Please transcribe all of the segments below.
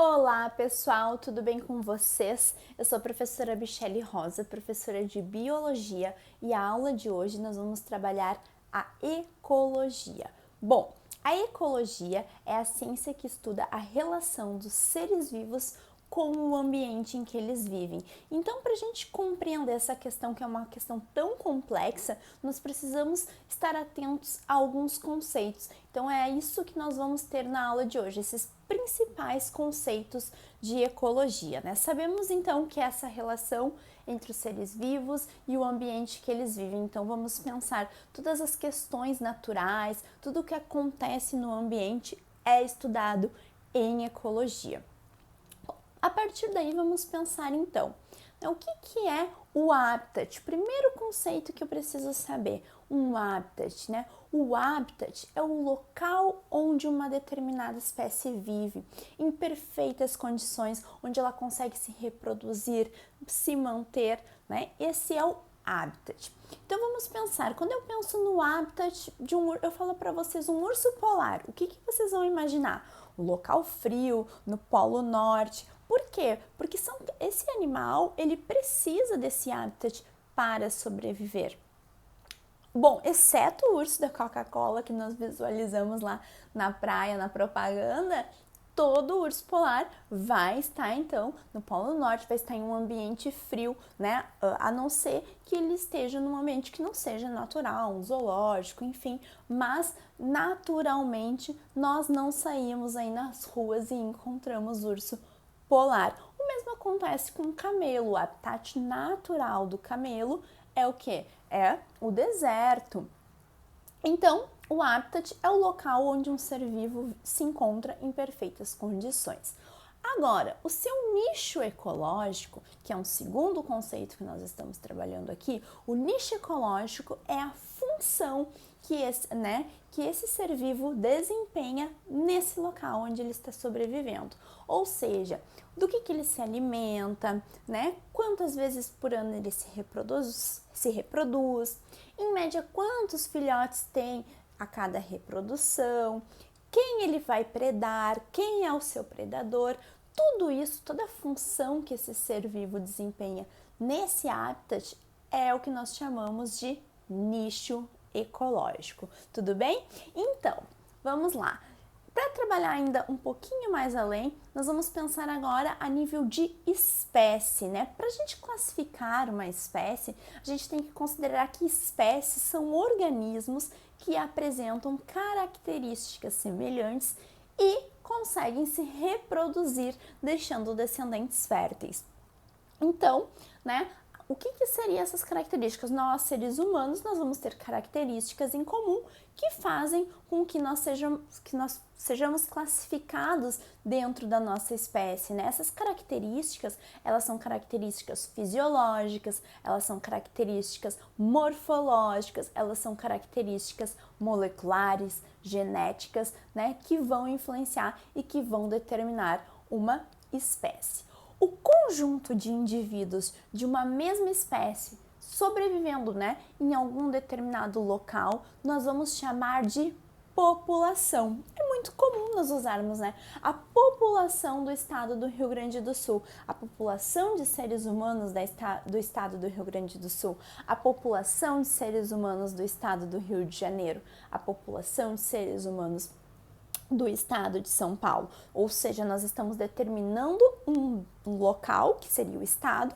Olá pessoal, tudo bem com vocês? Eu sou a professora Michele Rosa, professora de Biologia, e a aula de hoje nós vamos trabalhar a ecologia. Bom, a ecologia é a ciência que estuda a relação dos seres vivos com o ambiente em que eles vivem. Então, para a gente compreender essa questão, que é uma questão tão complexa, nós precisamos estar atentos a alguns conceitos. Então, é isso que nós vamos ter na aula de hoje, esses principais conceitos de ecologia, né? Sabemos então que essa relação entre os seres vivos e o ambiente que eles vivem. Então vamos pensar todas as questões naturais, tudo o que acontece no ambiente é estudado em ecologia. A partir daí vamos pensar então, o que é o habitat? Primeiro conceito que eu preciso saber, um habitat, né? O habitat é o local onde uma determinada espécie vive, em perfeitas condições, onde ela consegue se reproduzir, se manter, né? Esse é o habitat. Então vamos pensar, quando eu penso no habitat de um urso, eu falo para vocês um urso polar, o que vocês vão imaginar? Um local frio, no Polo Norte. Por quê? Porque esse animal, ele precisa desse habitat para sobreviver. Bom, exceto o urso da Coca-Cola que nós visualizamos lá na praia, na propaganda, todo urso polar vai estar então no Polo Norte, vai estar em um ambiente frio, né? A não ser que ele esteja num ambiente que não seja natural, um zoológico, enfim, mas naturalmente nós não saímos aí nas ruas e encontramos urso polar. O mesmo acontece com o camelo. O habitat natural do camelo é o que? É o deserto. Então, o habitat é o local onde um ser vivo se encontra em perfeitas condições. Agora, o seu nicho ecológico, que é um segundo conceito que nós estamos trabalhando aqui, o nicho ecológico é a função que esse ser vivo desempenha nesse local onde ele está sobrevivendo. Ou seja, do que ele se alimenta, né? Quantas vezes por ano ele se reproduz, em média quantos filhotes tem a cada reprodução, quem ele vai predar, quem é o seu predador, tudo isso, toda a função que esse ser vivo desempenha nesse habitat é o que nós chamamos de nicho ecológico. Tudo bem? Então, vamos lá. Para trabalhar ainda um pouquinho mais além, nós vamos pensar agora a nível de espécie, né? Para a gente classificar uma espécie, a gente tem que considerar que espécies são organismos que apresentam características semelhantes e conseguem se reproduzir, deixando descendentes férteis. Então, né, o que seriam essas características? Nós, seres humanos, nós vamos ter características em comum que fazem com que nós sejamos classificados dentro da nossa espécie, né? Essas características, elas são características fisiológicas, elas são características morfológicas, elas são características moleculares, genéticas, né? Que vão influenciar e que vão determinar uma espécie. O conjunto de indivíduos de uma mesma espécie sobrevivendo, né, em algum determinado local, nós vamos chamar de população. É muito comum nós usarmos, né, a população do estado do Rio Grande do Sul, a população de seres humanos do estado do Rio Grande do Sul, a população de seres humanos do estado do Rio de Janeiro, a população de seres humanos do estado de São Paulo, ou seja, nós estamos determinando um local, que seria o estado,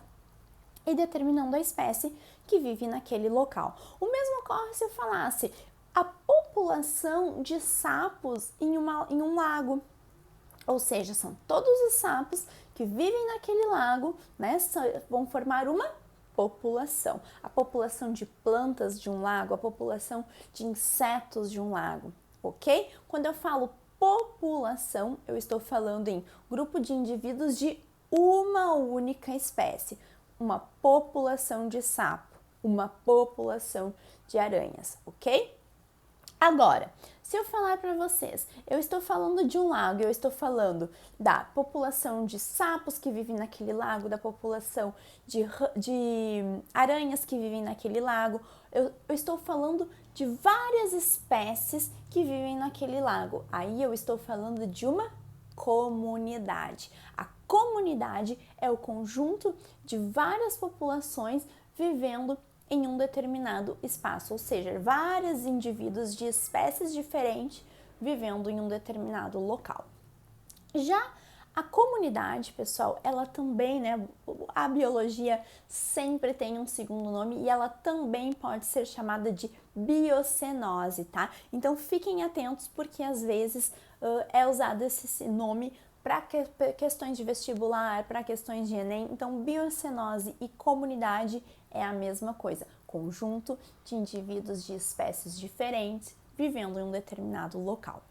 e determinando a espécie que vive naquele local. O mesmo ocorre se eu falasse a população de sapos em um lago, ou seja, são todos os sapos que vivem naquele lago, né, vão formar uma população. A população de plantas de um lago, a população de insetos de um lago, ok? Quando eu falo população, eu estou falando em grupo de indivíduos de uma única espécie, uma população de sapo, uma população de aranhas, ok? Agora, se eu falar para vocês, eu estou falando de um lago, eu estou falando da população de sapos que vivem naquele lago, da população de aranhas que vivem naquele lago, eu estou falando de várias espécies que vivem naquele lago. Aí eu estou falando de uma comunidade. A comunidade é o conjunto de várias populações vivendo em um determinado espaço, ou seja, vários indivíduos de espécies diferentes vivendo em um determinado local. Já a comunidade, pessoal, ela também, né, a biologia sempre tem um segundo nome e ela também pode ser chamada de biocenose, tá? Então fiquem atentos porque às vezes é usado esse nome para questões de vestibular, para questões de Enem. Então biocenose e comunidade é a mesma coisa, conjunto de indivíduos de espécies diferentes vivendo em um determinado local.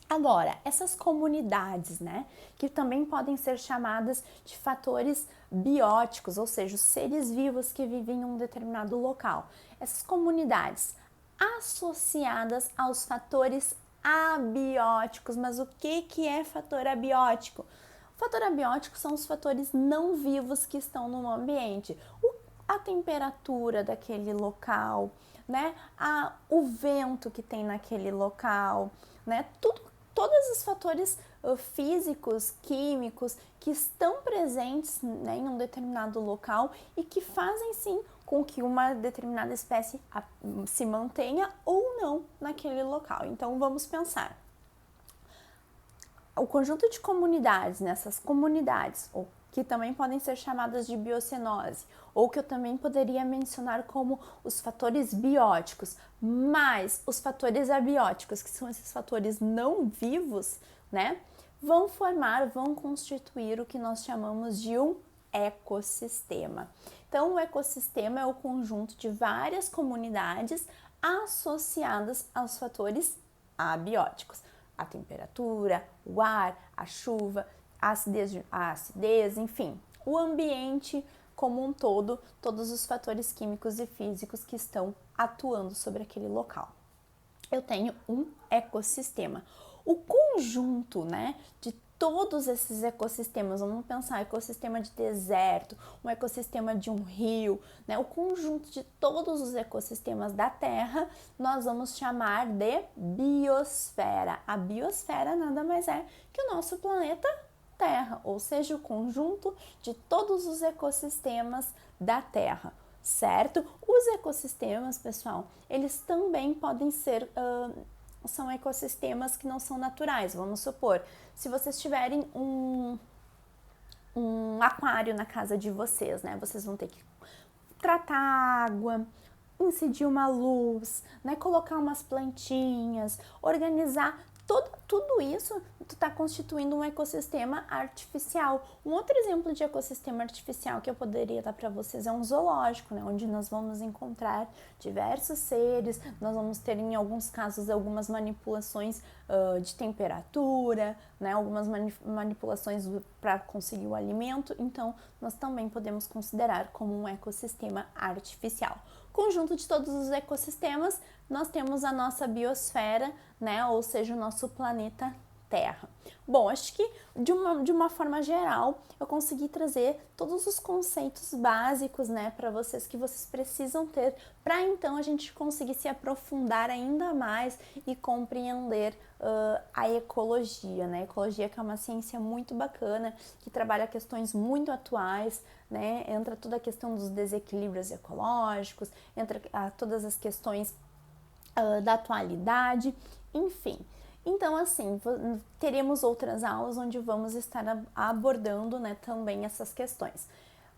Agora, essas comunidades, né, que também podem ser chamadas de fatores bióticos, ou seja, os seres vivos que vivem em um determinado local. Essas comunidades associadas aos fatores abióticos. Mas o que é fator abiótico? O fator abiótico são os fatores não vivos que estão no ambiente. A temperatura daquele local, né, o vento que tem naquele local, né, todos os fatores físicos, químicos que estão presentes, né, em um determinado local e que fazem sim com que uma determinada espécie se mantenha ou não naquele local. Então vamos pensar. O conjunto de comunidades, nessas comunidades, ou que também podem ser chamadas de biocenose, ou que eu também poderia mencionar como os fatores bióticos, mas os fatores abióticos, que são esses fatores não vivos, né, vão constituir o que nós chamamos de um ecossistema. Então, o ecossistema é o conjunto de várias comunidades associadas aos fatores abióticos. A temperatura, o ar, a chuva, a acidez, enfim, o ambiente como um todo, todos os fatores químicos e físicos que estão atuando sobre aquele local. Eu tenho um ecossistema. O conjunto, né, de todos esses ecossistemas, vamos pensar, ecossistema de deserto, um ecossistema de um rio, né, o conjunto de todos os ecossistemas da Terra, nós vamos chamar de biosfera. A biosfera nada mais é que o nosso planeta Terra, ou seja, o conjunto de todos os ecossistemas da Terra, certo? Os ecossistemas, pessoal, eles também podem ser, são ecossistemas que não são naturais. Vamos supor, se vocês tiverem um aquário na casa de vocês, né? Vocês vão ter que tratar a água, incidir uma luz, né? Colocar umas plantinhas, organizar tudo isso está constituindo um ecossistema artificial. Um outro exemplo de ecossistema artificial que eu poderia dar para vocês é um zoológico, né, onde nós vamos encontrar diversos seres, nós vamos ter em alguns casos algumas manipulações de temperatura, né, algumas manipulações para conseguir o alimento, então nós também podemos considerar como um ecossistema artificial. Conjunto de todos os ecossistemas, nós temos a nossa biosfera, né, ou seja, o nosso planeta Terra. Bom, acho que de uma forma geral eu consegui trazer todos os conceitos básicos, né, para vocês que vocês precisam ter para então a gente conseguir se aprofundar ainda mais e compreender a ecologia, né? A ecologia que é uma ciência muito bacana, que trabalha questões muito atuais, né? Entra toda a questão dos desequilíbrios ecológicos, entra todas as questões da atualidade, enfim. Então, assim, teremos outras aulas onde vamos estar abordando, né, também essas questões.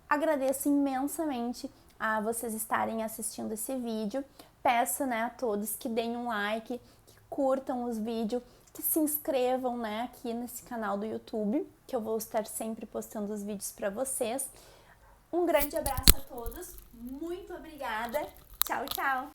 Agradeço imensamente a vocês estarem assistindo esse vídeo. Peço, né, a todos que deem um like, que curtam os vídeos, que se inscrevam, né, aqui nesse canal do YouTube, que eu vou estar sempre postando os vídeos para vocês. Um grande abraço a todos, muito obrigada, tchau, tchau!